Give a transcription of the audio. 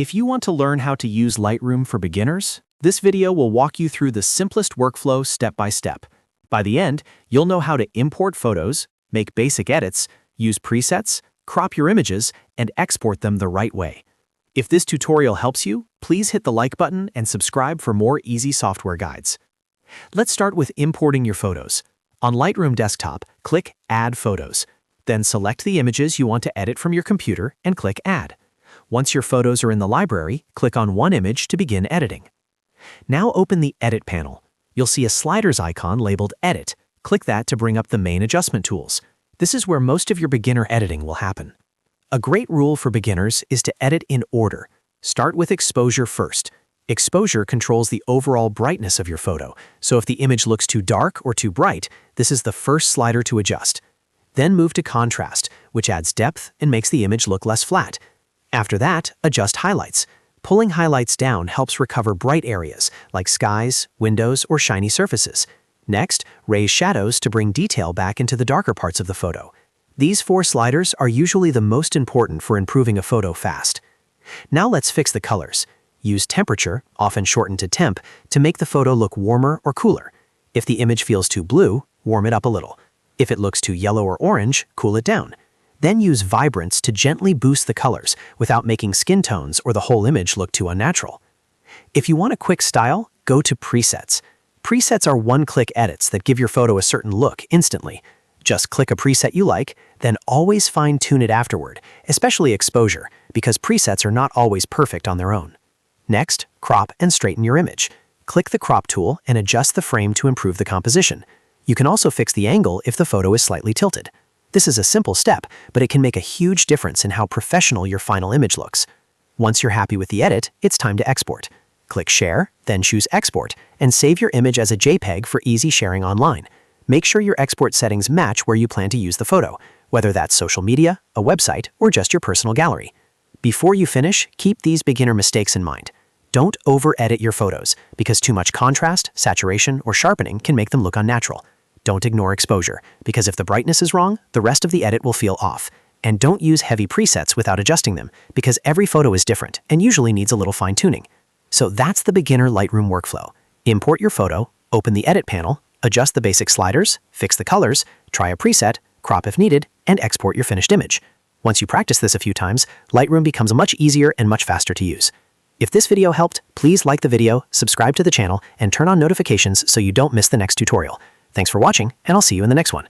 If you want to learn how to use Lightroom for beginners, this video will walk you through the simplest workflow step by step. By the end, you'll know how to import photos, make basic edits, use presets, crop your images, and export them the right way. If this tutorial helps you, please hit the like button and subscribe for more easy software guides. Let's start with importing your photos. On Lightroom Desktop, click Add Photos. Then select the images you want to edit from your computer and click Add. Once your photos are in the library, click on one image to begin editing. Now open the Edit panel. You'll see a sliders icon labeled Edit. Click that to bring up the main adjustment tools. This is where most of your beginner editing will happen. A great rule for beginners is to edit in order. Start with exposure first. Exposure controls the overall brightness of your photo, so if the image looks too dark or too bright, this is the first slider to adjust. Then move to contrast, which adds depth and makes the image look less flat. After that, adjust highlights. Pulling highlights down helps recover bright areas, like skies, windows, or shiny surfaces. Next, raise shadows to bring detail back into the darker parts of the photo. These 4 sliders are usually the most important for improving a photo fast. Now let's fix the colors. Use temperature, often shortened to temp, to make the photo look warmer or cooler. If the image feels too blue, warm it up a little. If it looks too yellow or orange, cool it down. Then use vibrance to gently boost the colors without making skin tones or the whole image look too unnatural. If you want a quick style, go to Presets. Presets are one-click edits that give your photo a certain look instantly. Just click a preset you like, then always fine-tune it afterward, especially exposure, because presets are not always perfect on their own. Next, crop and straighten your image. Click the crop tool and adjust the frame to improve the composition. You can also fix the angle if the photo is slightly tilted. This is a simple step, but it can make a huge difference in how professional your final image looks. Once you're happy with the edit, it's time to export. Click Share, then choose Export, and save your image as a JPEG for easy sharing online. Make sure your export settings match where you plan to use the photo, whether that's social media, a website, or just your personal gallery. Before you finish, keep these beginner mistakes in mind. Don't over-edit your photos, because too much contrast, saturation, or sharpening can make them look unnatural. Don't ignore exposure, because if the brightness is wrong, the rest of the edit will feel off. And don't use heavy presets without adjusting them, because every photo is different and usually needs a little fine-tuning. So that's the beginner Lightroom workflow. Import your photo, open the Edit panel, adjust the basic sliders, fix the colors, try a preset, crop if needed, and export your finished image. Once you practice this a few times, Lightroom becomes much easier and much faster to use. If this video helped, please like the video, subscribe to the channel, and turn on notifications so you don't miss the next tutorial. Thanks for watching, and I'll see you in the next one.